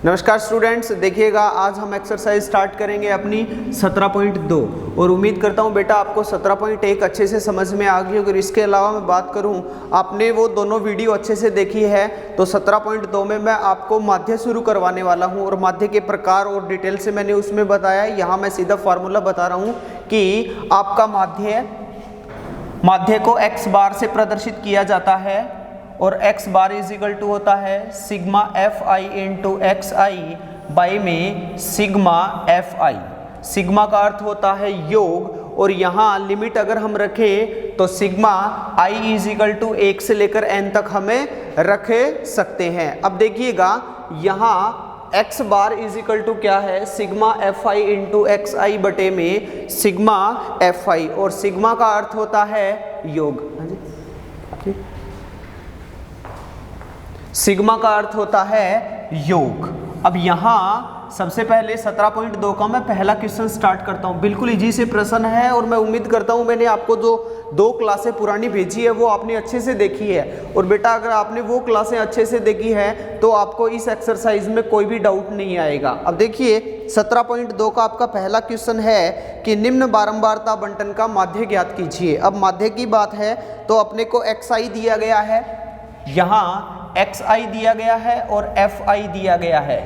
नमस्कार स्टूडेंट्स, देखिएगा आज हम एक्सरसाइज स्टार्ट करेंगे अपनी 17.2 और उम्मीद करता हूं बेटा आपको 17.1 अच्छे से समझ में आ गई। अगर इसके अलावा मैं बात करूं, आपने वो दोनों वीडियो अच्छे से देखी है तो 17.2 में मैं आपको माध्य शुरू करवाने वाला हूं और माध्य के प्रकार और डिटेल से मैंने उसमें बताया। यहाँ मैं सीधा फार्मूला बता रहा हूँ कि आपका माध्य को x बार से प्रदर्शित किया जाता है और x bar is equal to होता है sigma F I into x i by में सिग्मा एफ आई। सिग्मा का अर्थ होता है योग और यहाँ लिमिट अगर हम रखें तो sigma i is equal to 1 से लेकर n तक हमें रख सकते हैं। अब देखिएगा यहाँ x bar is equal to क्या है, sigma F I into x I बटे में सिग्मा एफ आई और सिग्मा का अर्थ होता है योग। सिग्मा का अर्थ होता है योग। अब यहाँ सबसे पहले 17.2 का मैं पहला क्वेश्चन स्टार्ट करता हूँ। बिल्कुल इजी से प्रश्न है और मैं उम्मीद करता हूँ मैंने आपको जो 2 क्लासें पुरानी भेजी है वो आपने अच्छे से देखी है। और बेटा अगर आपने वो क्लासें अच्छे से देखी है तो आपको इस एक्सरसाइज में कोई भी डाउट नहीं आएगा। अब देखिए 17.2 का आपका पहला क्वेश्चन है कि निम्न बारंबारता बंटन का माध्य ज्ञात कीजिए। अब माध्य की बात है तो अपने को एक्स आई दिया गया है, यहाँ एक्स आई दिया गया है और एफ आई दिया गया है।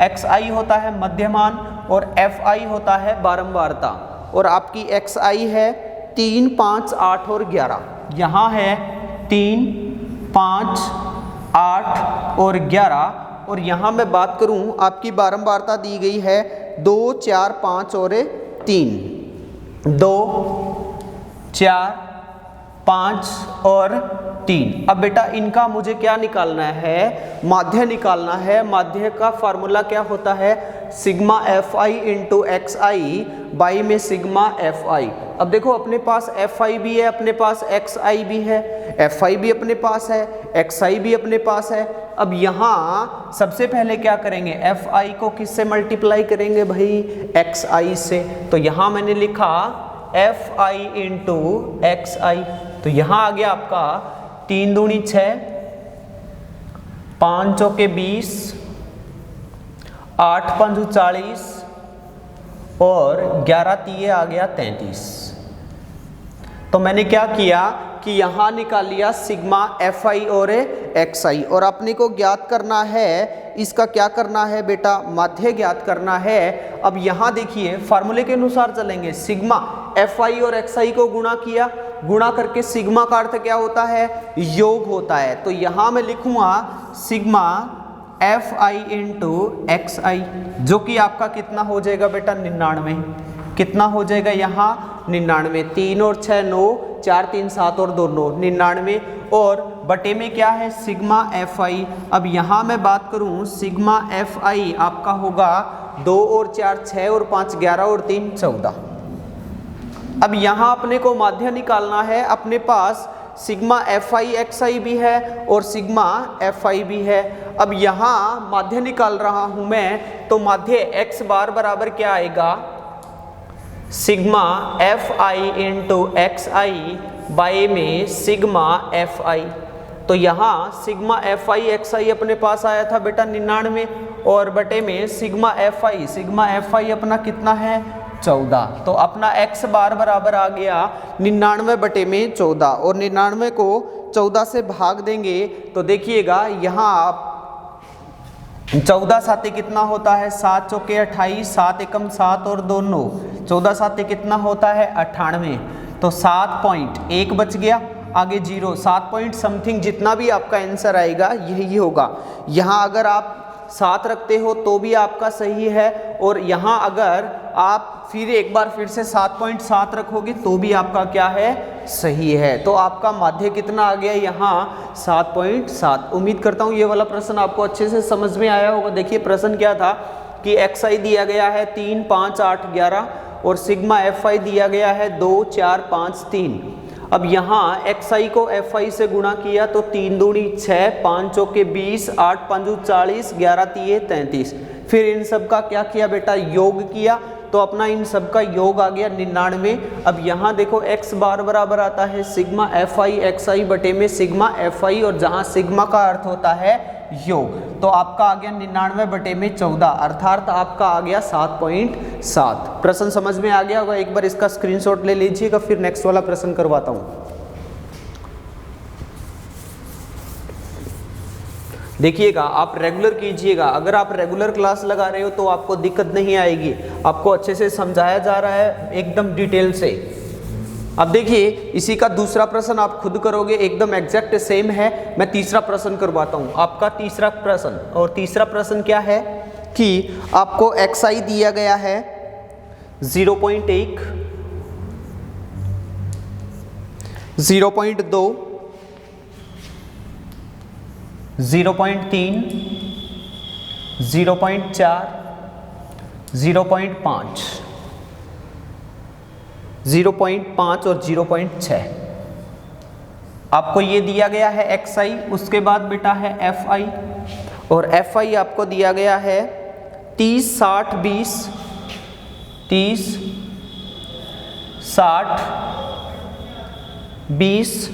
एक्स आई होता है मध्यमान और एफ आई होता है बारंबारता और आपकी एक्स आई है 3, 5, 8 और 11। यहाँ है 3, 5, 8 और 11 और यहाँ मैं बात करूँ आपकी बारंबारता दी गई है 2, 4, 5 और 3। 2, 4, 5 और 3। अब बेटा इनका मुझे क्या निकालना है, माध्य निकालना है। माध्य का फार्मूला क्या होता है, sigma F I into x i by में सिग्मा एफ आई। अब देखो अपने पास एफ आई भी है, अपने पास एक्स आई भी है, एफ आई भी अपने पास है, एक्स आई भी अपने पास है। अब यहाँ सबसे पहले क्या करेंगे, एफ आई को किससे मल्टीप्लाई करेंगे भाई, एक्स आई से। तो यहाँ मैंने लिखा एफ आई इंटू एक्स आई। तो यहाँ आ गया आपका 3 दूनी 6, 5 चौके 20, 8 पंजू 40 और 11 तिये आ गया 33। तो मैंने क्या किया कि यहाँ निकाल लिया सिग्मा एफ आई और एक्स आई और अपने को ज्ञात करना है, इसका क्या करना है बेटा, माध्य ज्ञात करना है। अब यहाँ देखिए फार्मूले के अनुसार चलेंगे, सिग्मा एफ आई और एक्स आई को गुणा किया, गुणा करके सिग्मा का अर्थ क्या होता है, योग होता है। तो यहाँ मैं लिखूंगा sigma F I into x I जो कि आपका कितना हो जाएगा बेटा 99। कितना हो जाएगा यहाँ 99। 3 और 6 9, 4 3 7 और 2 9, 99 और बटे में क्या है सिग्मा एफ आई। अब यहाँ मैं बात करूँ सिग्मा एफ आई आपका होगा 2 और 4 6 और 5 11 और 3 14। अब यहाँ अपने को माध्य निकालना है, अपने पास सिग्मा एफ आई एक्स आई भी है और सिग्मा एफ आई भी है। अब यहाँ माध्य निकाल रहा हूँ मैं, तो माध्य एक्स बार बराबर क्या आएगा, sigma F I into x i by में सिग्मा एफ आई। तो यहाँ सिग्मा एफ आई एक्स आई अपने पास आया था बेटा 99 और बटे में सिग्मा एफ आई अपना कितना है 14। तो अपना x बार बराबर आ गया 99 बटे में 14 और 99 को 14 से भाग देंगे तो देखिएगा यहाँ आप 14 साते कितना होता है, 7 चौके 28, 7 एकम 7 और 2 9, 14 साते कितना होता है 98। तो 7.1 बच गया, आगे 0, 7 पॉइंट समथिंग जितना भी आपका आंसर आएगा यही होगा। यहाँ अगर आप 7 रखते हो तो भी आपका सही है और यहाँ अगर आप फिर एक बार फिर से 7.7 रखोगे तो भी आपका क्या है, सही है। तो आपका माध्य कितना आ गया यहाँ 7.7। उम्मीद करता हूँ ये वाला प्रश्न आपको अच्छे से समझ में आया होगा। देखिए प्रश्न क्या था कि एक्स आई दिया गया है 3, 5, 8, 11 और सिग्मा एफ आई दिया गया है 2, 4, 5, 3। अब यहाँ एक्स आई को एफ आई से गुणा किया तो 3 दूनी 6, 5 चौके 20, 8 पंजू 40, 11 तिये 33। फिर इन सब का क्या किया बेटा, योग किया। तो अपना इन सब का योग आ गया 99। अब यहाँ देखो x बार बराबर आता है सिग्मा fi xi बटे में सिग्मा fi, और जहाँ सिग्मा का अर्थ होता है योग, तो आपका आ गया 99 बटे में 14, अर्थात आपका आ गया 7.7। प्रश्न समझ में आ गया होगा। एक बार इसका स्क्रीनशॉट ले लीजिएगा, फिर नेक्स्ट वाला प्रश्न करवाता हूँ। देखिएगा, आप रेगुलर कीजिएगा। अगर आप रेगुलर क्लास लगा रहे हो तो आपको दिक्कत नहीं आएगी, आपको अच्छे से समझाया जा रहा है एकदम डिटेल से। अब देखिए, इसी का दूसरा प्रश्न आप खुद करोगे, एकदम एग्जैक्ट सेम है। मैं तीसरा प्रश्न करवाता हूँ, आपका तीसरा प्रश्न। और तीसरा प्रश्न क्या है कि आपको xi दिया गया है 0.1, 0.2, 0.3, 0.4, 0.5, 0.5 और 0.6 आपको ये दिया गया है xi। उसके बाद बेटा है fi, और fi आपको दिया गया है 30, 60, 20, 30, 60, 20,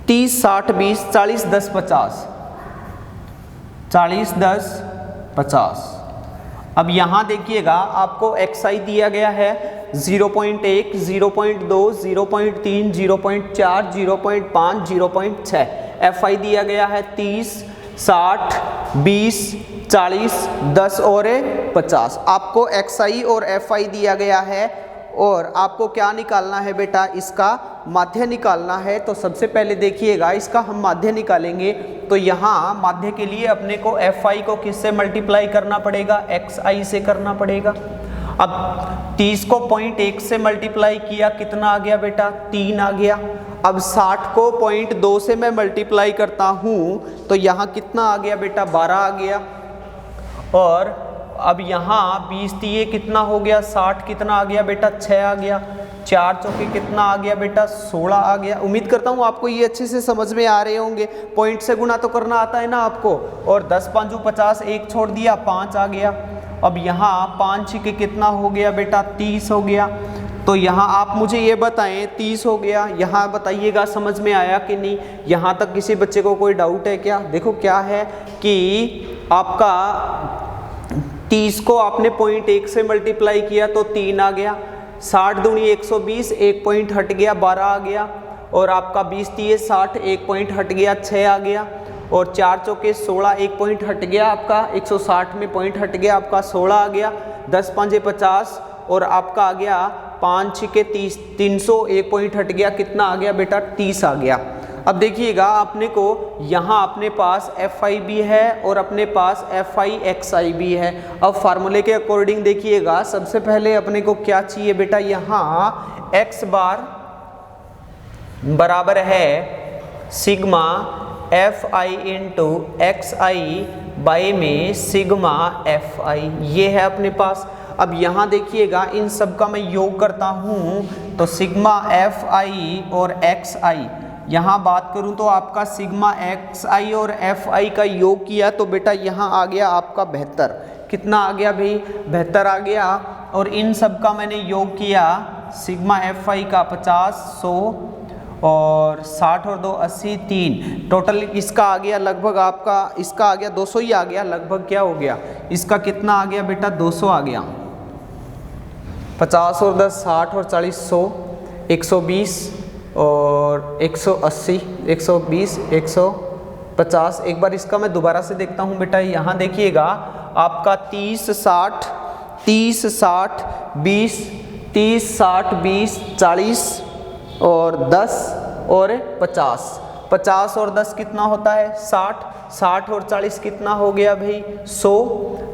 30, 60, 20, 40, 10, 50, 40, 10, 50। अब यहाँ देखिएगा, आपको xi दिया गया है 0.1, 0.2, 0.3, 0.4, 0.5, 0.6। fi दिया गया है 30, 60, 20, 40, 10 और 50। आपको xi और fi दिया गया है, और आपको क्या निकालना है बेटा, इसका माध्य निकालना है। तो सबसे पहले देखिएगा, इसका हम माध्य निकालेंगे। तो यहाँ माध्य के लिए अपने को fi को किससे मल्टीप्लाई करना पड़ेगा, xi से करना पड़ेगा। अब 30 को 0.1 से मल्टीप्लाई किया, कितना आ गया बेटा, 3 आ गया। अब 60 को 0.2 से मैं मल्टीप्लाई करता हूँ, तो यहाँ कितना आ गया बेटा, 12 आ गया। और अब यहाँ 20 दिए कितना हो गया, 60 कितना आ गया बेटा, 6 आ गया। 4 चौके कितना आ गया बेटा, 16 आ गया। उम्मीद करता हूँ आपको ये अच्छे से समझ में आ रहे होंगे। पॉइंट से गुणा तो करना आता है ना आपको। और 10 5 50, 1 छोड़ दिया, 5 आ गया। अब यहाँ 5 के कितना हो गया बेटा, 30 हो गया। तो यहाँ आप मुझे ये बताएं, 30 हो गया। यहाँ बताइएगा समझ में आया कि नहीं। यहाँ तक किसी बच्चे को कोई डाउट है क्या? देखो क्या है कि आपका 30 को आपने 0.1 से मल्टीप्लाई किया तो 3 आ गया। 60 दूनी 120, 1 पॉइंट हट गया, 12 आ गया। और आपका 20 दिए 60, 1 पॉइंट हट गया, 6 आ गया। और 4 चौके 16, 1 पॉइंट हट गया आपका, 160 में पॉइंट हट गया आपका, 16 आ गया। 10 5 50, और आपका आ गया 5 6 30, 300, 1 पॉइंट हट गया, कितना आ गया बेटा, 30 आ गया। अब देखिएगा, अपने को यहाँ अपने पास fi भी है और अपने पास fi xi भी है। अब फार्मूले के अकॉर्डिंग देखिएगा, सबसे पहले अपने को क्या चाहिए बेटा, यहाँ x बार बराबर है sigma fi into xi by में सिग्मा fi, ये है अपने पास। अब यहाँ देखिएगा, इन सब का मैं योग करता हूँ तो सिग्मा fi और xi, यहाँ बात करूँ तो आपका सिग्मा xi और fi का योग किया तो बेटा यहाँ आ गया आपका 72। कितना आ गया भाई, 72 आ गया। और इन सब का मैंने योग किया, सिग्मा fi का 50, 100 और 60 और 2 80, 3 टोटल इसका आ गया लगभग आपका, इसका आ गया 200 ही आ गया लगभग। क्या हो गया, इसका कितना आ गया बेटा, 200 आ गया। 50 और 10 60 और 40 100, 120 और 180, 120, 150। एक बार इसका मैं दोबारा से देखता हूँ बेटा। यहाँ देखिएगा, आपका 30 60, 30 60 20, 30 60 20, 40 और 10 और 50। 50 और 10 कितना होता है, 60। 60 और 40 कितना हो गया भाई, 100।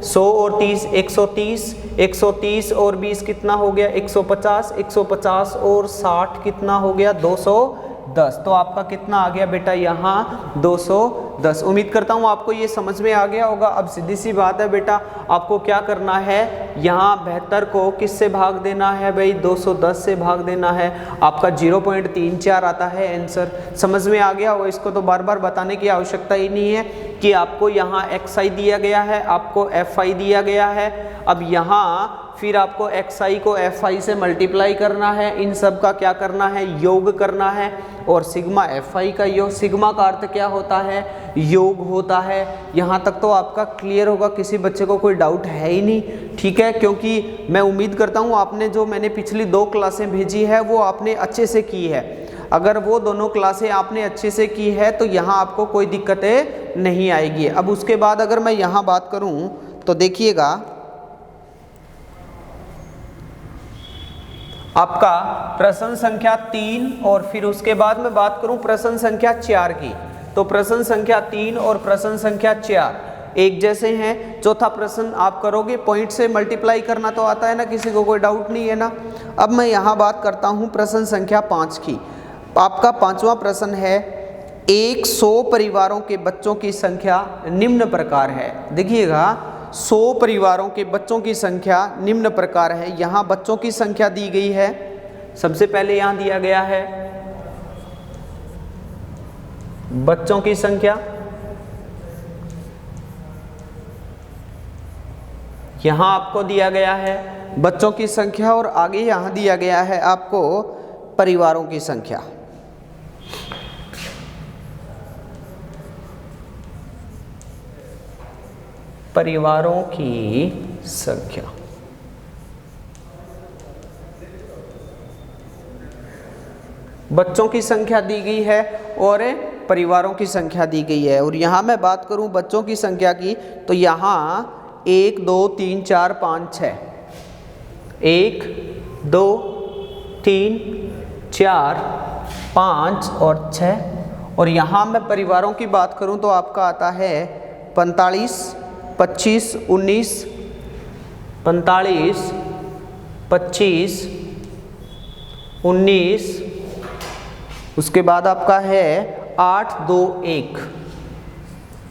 100 और 30 130, 130 और 20 कितना हो गया, 150। 150 और 60 कितना हो गया, 210। तो आपका कितना आ गया बेटा, यहाँ 210। 10। उम्मीद करता हूँ आपको ये समझ में आ गया होगा। अब सीधी सी बात है बेटा, आपको क्या करना है, यहाँ 72 को किससे भाग देना है भाई, 210 से भाग देना है। आपका 0.34 आता है आंसर। समझ में आ गया होगा, इसको तो बार बार बताने की आवश्यकता ही नहीं है कि आपको यहाँ xi दिया गया है, आपको fi दिया गया है। अब यहाँ फिर आपको xi को fi से मल्टीप्लाई करना है, इन सब का क्या करना है, योग करना है। और सिग्मा fi का योग, सिग्मा का अर्थ क्या होता है, योग होता है। यहाँ तक तो आपका क्लियर होगा, किसी बच्चे को कोई डाउट है ही नहीं, ठीक है। क्योंकि मैं उम्मीद करता हूँ आपने जो मैंने पिछली 2 क्लासें भेजी है वो आपने अच्छे से की है। अगर वो दोनों क्लासें आपने अच्छे से की है तो यहाँ आपको कोई दिक्कतें नहीं आएगी। अब उसके बाद अगर मैं यहाँ बात करूँ तो देखिएगा, आपका प्रश्न संख्या 3 और फिर उसके बाद मैं बात करूं प्रश्न संख्या 4 की, तो प्रश्न संख्या 3 और प्रश्न संख्या 4 एक जैसे हैं। चौथा प्रश्न आप करोगे, पॉइंट से मल्टीप्लाई करना तो आता है ना, किसी को कोई डाउट नहीं है ना। अब मैं यहाँ बात करता हूँ प्रश्न संख्या 5 की। आपका 5वां प्रश्न है, 100 परिवारों के बच्चों की संख्या निम्न प्रकार है। देखिएगा, 100 परिवारों के बच्चों की संख्या निम्न प्रकार है। यहाँ बच्चों की संख्या दी गई है, सबसे पहले यहाँ दिया गया है बच्चों की संख्या, यहाँ आपको दिया गया है बच्चों की संख्या, और आगे यहाँ दिया गया है आपको परिवारों की संख्या। परिवारों की संख्या, बच्चों की संख्या दी गई है और परिवारों की संख्या दी गई है। और यहाँ मैं बात करूँ बच्चों की संख्या की, तो यहाँ 1 2 3 4 5 6, 1 2 3 4 5 और 6। और यहाँ मैं परिवारों की बात करूँ तो आपका आता है 45 25 19, 45 25 19, उसके बाद आपका है 8 2 1,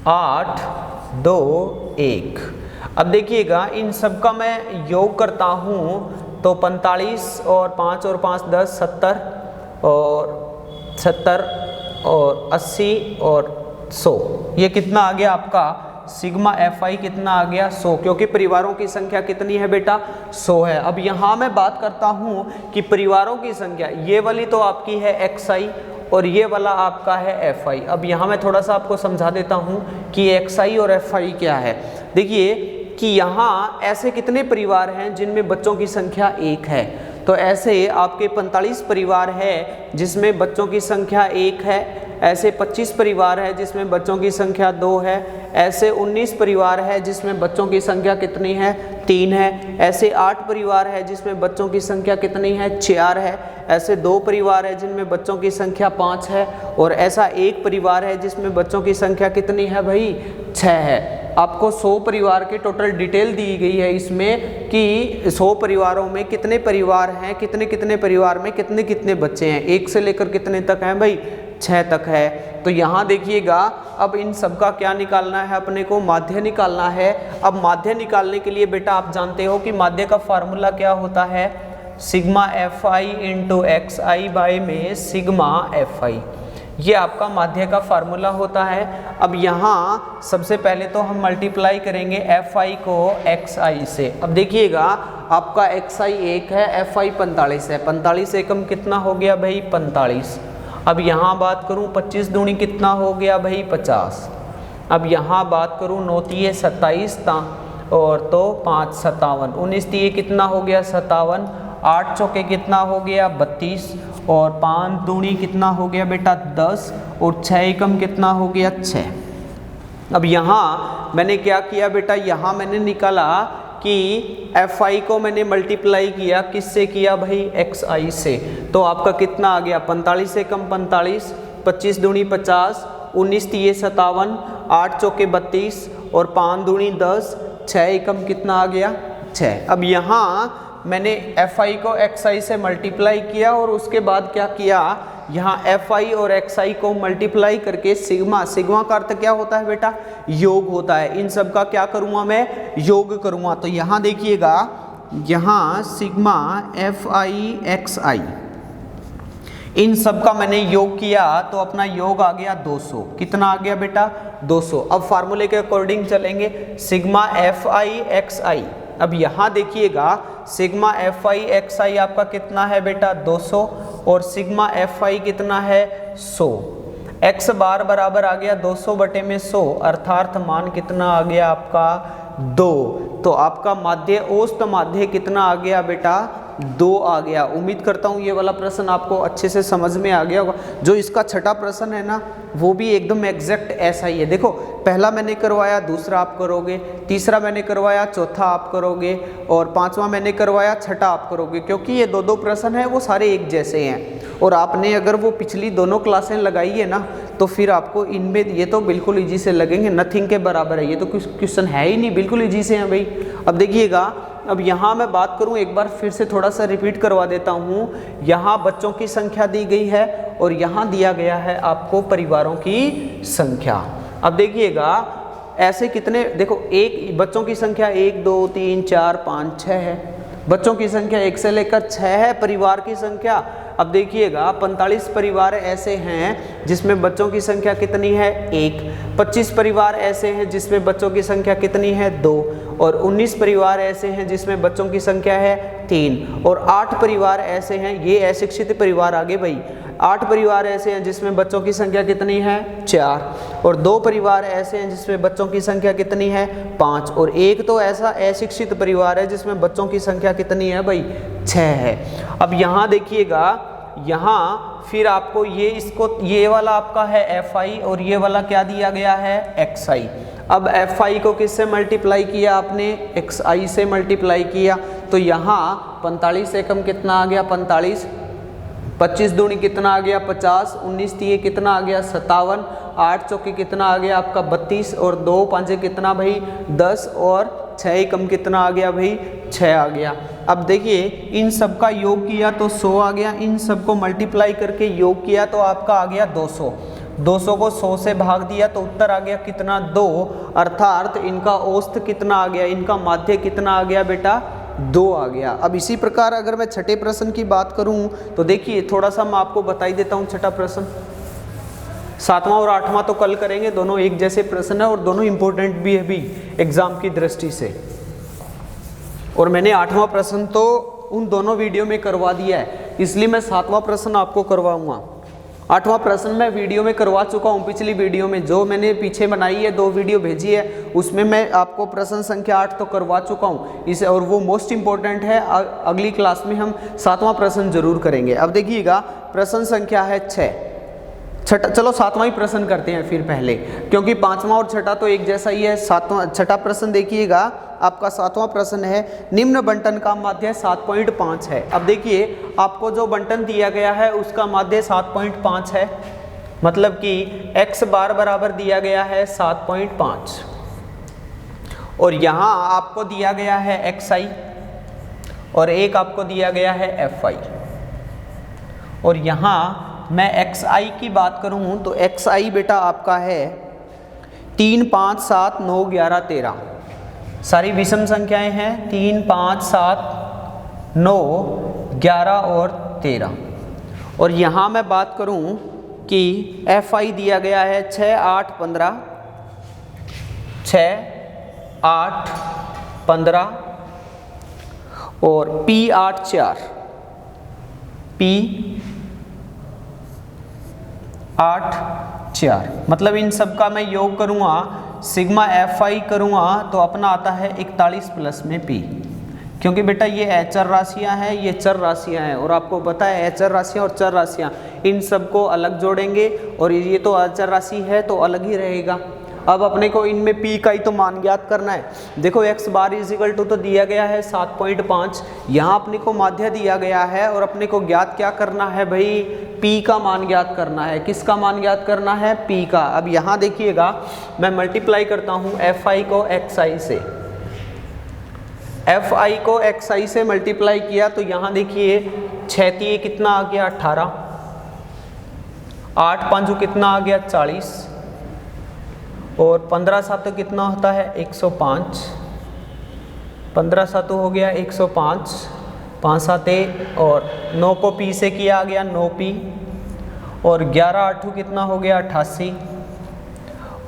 8 2 1। अब देखिएगा, इन सब का मैं योग करता हूँ तो 45 और 5 और 5 10 70 और 70 और 80 और 100। ये कितना आ गया आपका, सिग्मा fi कितना आ गया, 100, क्योंकि परिवारों की संख्या कितनी है बेटा, 100 है। अब यहाँ मैं बात करता हूँ कि परिवारों की संख्या, ये वाली तो आपकी है xi और ये वाला आपका है fi। अब यहाँ मैं थोड़ा सा आपको समझा देता हूँ कि xi और fi क्या है। देखिए कि यहाँ ऐसे कितने परिवार हैं जिनमें बच्चों की संख्या 1 है, तो ऐसे आपके 45 परिवार है जिसमें बच्चों की संख्या 1 है, ऐसे 25 परिवार है जिसमें बच्चों की संख्या 2 है, ऐसे 19 परिवार है जिसमें बच्चों की संख्या कितनी है, 3 है, ऐसे 8 परिवार है जिसमें बच्चों की संख्या कितनी है, 4 है, ऐसे 2 परिवार है जिनमें बच्चों की संख्या 5 है, और ऐसा 1 परिवार है जिसमें बच्चों की संख्या कितनी है भाई, 6 है। आपको 100 परिवार की टोटल डिटेल दी गई है इसमें कि 100 परिवारों में कितने परिवार हैं, कितने कितने परिवार में कितने कितने बच्चे हैं, 1 से लेकर कितने तक हैं भाई, 6 तक है। तो यहाँ देखिएगा, अब इन सब का क्या निकालना है, अपने को माध्य निकालना है। अब माध्य निकालने के लिए बेटा आप जानते हो कि माध्य का फार्मूला क्या होता है, sigma fi into xi by में सिग्मा fi, ये आपका माध्य का फार्मूला होता है। अब यहाँ सबसे पहले तो हम मल्टीप्लाई करेंगे fi को xi से। अब देखिएगा, आपका xi 1 है, fi 45 है, 45 एकम कितना हो गया भाई, 45। अब यहाँ बात करूँ 25 दूनी कितना हो गया भाई, 50। अब यहाँ बात करूँ 9 तिये 27 और तो 5 57, 19 तिये कितना हो गया, 57, 8 चौके कितना हो गया, 32, और 5 दूनी कितना हो गया बेटा, 10, और 6 एकम कितना हो गया, 6। अब यहाँ मैंने क्या किया बेटा, यहाँ मैंने निकाला कि fi को मैंने मल्टीप्लाई किया, किससे किया भाई, xi से। तो आपका कितना आ गया, 45 एकम 45, 25 दूनी 50, 19 तिये 57, 8 चौके 32, और 5 दूनी 10, 6 एकम कितना आ गया, 6। अब यहाँ मैंने fi को xi से मल्टीप्लाई किया और उसके बाद क्या किया यहाँ एफ आई और एक्स आई को मल्टीप्लाई करके सिग्मा, सिग्मा का अर्थ क्या होता है बेटा, योग होता है। इन सब का क्या करूँगा मैं, योग करूँगा। तो यहाँ देखिएगा, यहाँ सिग्मा एफ आई एक्स आई, इन सब का मैंने योग किया तो अपना योग आ गया 200। कितना आ गया बेटा, 200। अब फार्मूले के अकॉर्डिंग चलेंगे, सिग्मा एफ आई एक्स आई। अब यहाँ देखिएगा, सिग्मा एफ आई एक्स आई आपका कितना है बेटा, 200, और सिग्मा एफ आई कितना है, 100। एक्स बार बराबर आ गया 200 बटे में 100, अर्थात मान कितना आ गया आपका, 2। तो आपका माध्य, औसत माध्य कितना आ गया बेटा, 2 आ गया। उम्मीद करता हूँ ये वाला प्रश्न आपको अच्छे से समझ में आ गया होगा। जो इसका छठा प्रश्न है ना, वो भी एकदम एग्जैक्ट ऐसा ही है। देखो, पहला मैंने करवाया, दूसरा आप करोगे, तीसरा मैंने करवाया, चौथा आप करोगे, और पांचवा मैंने करवाया, छठा आप करोगे, क्योंकि ये दो प्रश्न हैं वो सारे एक जैसे हैं। और आपने अगर वो पिछली दोनों क्लासें लगाई है ना, तो फिर आपको इनमें ये तो बिल्कुल ईजी से लगेंगे, नथिंग के बराबर है। ये तो कुछ क्वेश्चन है ही नहीं, बिल्कुल ईजी से हैं भाई। अब देखिएगा, अब यहाँ मैं बात करूँ, एक बार फिर से थोड़ा सा रिपीट करवा देता हूँ। यहाँ बच्चों की संख्या दी गई है और यहाँ दिया गया है आपको परिवारों की संख्या। अब देखिएगा, ऐसे कितने, देखो, एक बच्चों की संख्या 1 2 3 4 5 6 है। बच्चों की संख्या 1 से लेकर 6 है। परिवार की संख्या, अब देखिएगा, 45 परिवार ऐसे हैं जिसमें बच्चों की संख्या कितनी है, 1। 25 परिवार ऐसे हैं जिसमें बच्चों की संख्या कितनी है, 2। और 19 परिवार ऐसे हैं जिसमें बच्चों की संख्या है 3। और 8 परिवार ऐसे हैं, ये अशिक्षित परिवार आगे भाई, 8 परिवार ऐसे हैं जिसमें बच्चों की संख्या कितनी है, 4। और 2 परिवार ऐसे हैं जिसमें बच्चों की संख्या कितनी है, 5। और एक तो ऐसा अशिक्षित परिवार है जिसमें बच्चों की संख्या कितनी है भाई, 6 है। अब यहाँ देखिएगा, यहाँ फिर आपको ये, इसको, ये वाला आपका है एफ आई और ये वाला क्या दिया गया है, एक्स आई। अब एफ आई को किससे मल्टीप्लाई किया आपने, एक्स आई से मल्टीप्लाई किया। तो यहाँ 45 एकम कितना आ गया, 45। 25 दूनी कितना आ गया, 50। 19 तीय कितना आ गया, 57। 8 चौके कितना आ गया आपका, 32। और 2 पांचे कितना भाई, 10। और 6 एकम कितना आ गया भाई, 6 आ गया। अब देखिए, इन सब का योग किया तो 100 आ गया। इन सब को मल्टीप्लाई करके योग किया तो आपका आ गया 200। 200 को 100 से भाग दिया तो उत्तर आ गया कितना, 2। अर्थात इनका औसत कितना आ गया, इनका माध्य कितना आ गया बेटा, 2 आ गया। अब इसी प्रकार अगर मैं छठे प्रश्न की बात करूं तो देखिए, थोड़ा सा मैं आपको बता ही देता हूं छठा प्रश्न। 7वां और 8वां तो कल करेंगे, दोनों एक जैसे प्रश्न है और दोनों इंपॉर्टेंट भी है भी एग्जाम की दृष्टि से। और मैंने 8वां प्रश्न तो उन दोनों वीडियो में करवा दिया है, इसलिए मैं 7वां प्रश्न आपको करवाऊंगा। 8वां प्रश्न मैं वीडियो में करवा चुका हूं, पिछली वीडियो में जो मैंने पीछे बनाई है, 2 वीडियो भेजी है, उसमें मैं आपको प्रश्न संख्या 8 तो करवा चुका हूं इसे, और वो मोस्ट इंपॉर्टेंट है। अगली क्लास में हम 7वां प्रश्न जरूर करेंगे। अब देखिएगा, प्रश्न संख्या है 6। छठा, चलो 7वां ही प्रश्न करते हैं फिर पहले, क्योंकि 5वां और छठा तो एक जैसा ही है। छठा प्रश्न देखिएगा, आपका 7वां प्रश्न है, निम्न बंटन का माध्य 7.5 है। अब देखिए, आपको जो बंटन दिया गया है उसका माध्य 7.5 है, मतलब कि x बार बराबर दिया गया है 7.5, और यहाँ आपको दिया गया है xi और एक आपको दिया गया है fi। और यहाँ मैं xi की बात करूँ तो xi बेटा आपका है 3 5 7 9 11 13, सारी विषम संख्याएं हैं, 3 5 7 9 11 और 13। और यहाँ मैं बात करूँ कि fi दिया गया है 6 8 15, 6 8 15 और p 8 4, p 8 4, मतलब इन सब का मैं योग करूँगा, सिग्मा fi करूँगा तो अपना आता है 41 प्लस में p, क्योंकि बेटा ये अचर राशियाँ हैं, ये चर राशियाँ हैं, और आपको पता है अचर राशियाँ और चर राशियाँ इन सबको अलग जोड़ेंगे, और ये तो अचर राशि है तो अलग ही रहेगा। अब अपने को इनमें p का ही तो मान ज्ञात करना है। देखो x बार इजिकल टू तो दिया गया है 7.5, यहाँ अपने को माध्य दिया गया है और अपने को ज्ञात क्या करना है भाई, p का मान ज्ञात करना है। किसका मान ज्ञात करना है, p का। अब यहाँ देखिएगा, मैं मल्टीप्लाई करता हूँ fi को xi से, fi को xi से मल्टीप्लाई किया तो यहाँ देखिए 6 कितना आ गया 18, 8 5 कितना आ गया 40, और 15 7 कितना होता है 105, 15 7 हो गया 105, 5 7 और 9 को पी से किया आ गया 9 पी, और 11 8 कितना हो गया 88,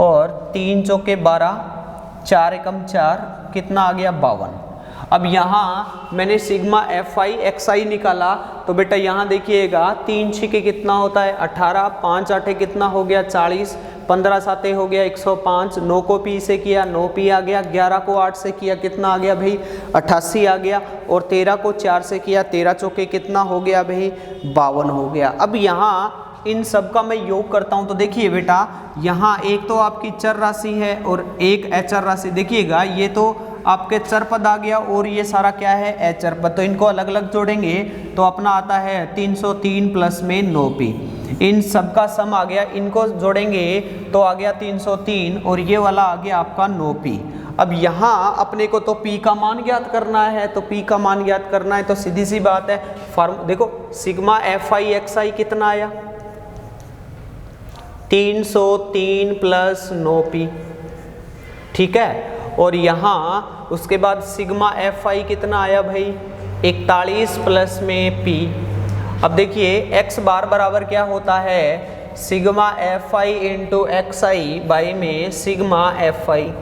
और 3 चौके 12, 4 एकम 4 कितना आ गया 52। अब यहाँ मैंने सिग्मा एफ आई एक्स आई निकाला, तो बेटा यहाँ देखिएगा 3 छिके कितना होता है 18, 5 8 कितना हो गया 40, 15 7 हो गया 105, 9 को पी से किया 9 पी आ गया, 11 को 8 से किया कितना आ गया भाई 88 आ गया, और 13 को 4 से किया 13 चौके कितना हो गया भाई 52 हो गया। अब यहाँ इन सब का मैं योग करता हूँ, तो देखिए बेटा यहाँ एक तो आपकी चर राशि है और एक अचर राशि। देखिएगा ये तो आपके चर पद आ गया और ये सारा क्या है अचर पद, तो इनको अलग अलग जोड़ेंगे तो अपना आता है 303 प्लस में 9p। इन सब का सम आ गया, इनको जोड़ेंगे तो आ गया 303 और ये वाला आ गया आपका 9p। अब यहाँ अपने को तो p का मान ज्ञात करना है, तो p का मान ज्ञात करना है तो सीधी सी बात है देखो सिग्मा एफ आई एक्स आई कितना आया 303 प्लस 9p, ठीक है। और यहाँ उसके बाद सिग्मा एफ आई कितना आया भाई 41 प्लस में p। अब देखिए x बार बराबर क्या होता है sigma F I into x i by में सिग्मा एफ आई।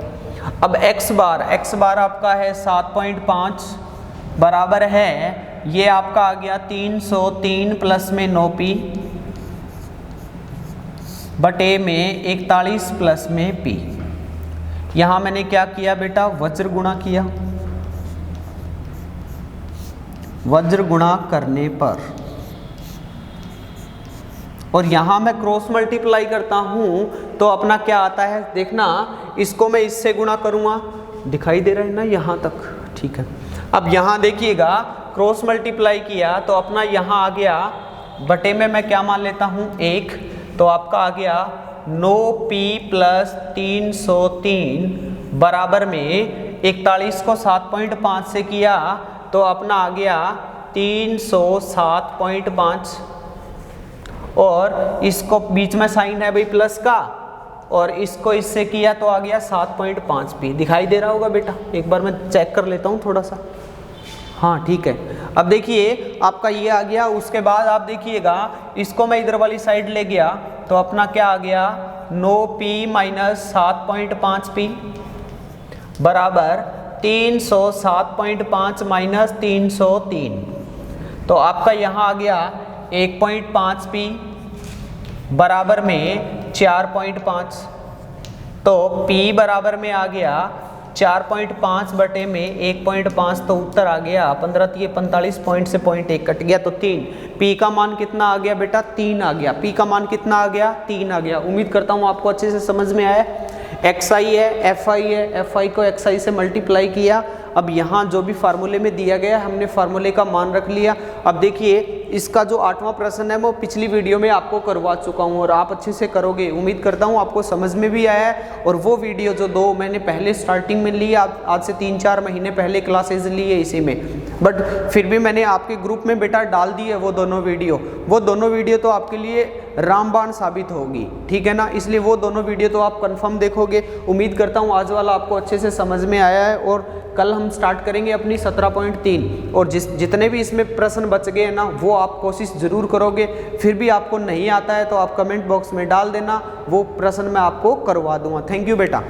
अब x बार आपका है 7.5 बराबर है, ये आपका आ गया 303 प्लस में 9p बटे में 41 प्लस में p। यहाँ मैंने क्या किया बेटा वज्र गुणा किया, वज्र गुणा करने पर, और यहाँ मैं क्रॉस मल्टीप्लाई करता हूँ तो अपना क्या आता है देखना, इसको मैं इससे गुणा करूँगा, दिखाई दे रहा है ना यहाँ तक, ठीक है। अब यहाँ देखिएगा क्रॉस मल्टीप्लाई किया तो अपना यहाँ आ गया बटे में मैं क्या मान लेता हूँ 1, तो आपका आ गया 9p प्लस 303 बराबर में 41 को 7.5 से किया तो अपना आ गया 307.5, और इसको बीच में साइन है भाई प्लस का, और इसको इससे किया तो आ गया 7.5p। दिखाई दे रहा होगा बेटा, एक बार मैं चेक कर लेता हूँ थोड़ा सा, हाँ ठीक है। अब देखिए आपका ये आ गया, उसके बाद आप देखिएगा इसको मैं इधर वाली साइड ले गया तो अपना क्या आ गया 9p माइनस 7.5p बराबर 307.5 माइनस 303, तो आपका यहाँ आ गया 1.5p बराबर में 4.5, तो p बराबर में आ गया 4.5 बटे में 1.5, तो उत्तर आ गया 15 3 45 पॉइंट से 0.1 कट गया तो 3। p का मान कितना आ गया बेटा 3 आ गया, p का मान कितना आ गया 3 आ गया। उम्मीद करता हूँ आपको अच्छे से समझ में आया। xi है fi है, fi को xi से मल्टीप्लाई किया। अब यहाँ जो भी फार्मूले में दिया गया हमने फार्मूले का मान रख लिया। अब देखिए इसका जो 8वां प्रश्न है वो पिछली वीडियो में आपको करवा चुका हूँ और आप अच्छे से करोगे, उम्मीद करता हूँ आपको समझ में भी आया है। और वो वीडियो जो 2 मैंने पहले स्टार्टिंग में ली, आज से 3-4 महीने पहले क्लासेज ली है इसी में, बट फिर भी मैंने आपके ग्रुप में बेटा डाल दी है वो दोनों वीडियो तो आपके लिए रामबाण साबित होगी, ठीक है ना। इसलिए वो दोनों वीडियो तो आप कंफर्म देखोगे। उम्मीद करता हूँ आज वाला आपको अच्छे से समझ में आया है। और कल हम स्टार्ट करेंगे अपनी 17.3 और जितने भी इसमें प्रश्न बच गए ना वो आप कोशिश ज़रूर करोगे। फिर भी आपको नहीं आता है तो आप कमेंट बॉक्स में डाल देना, वो प्रश्न मैं आपको करवा दूंगा। थैंक यू बेटा।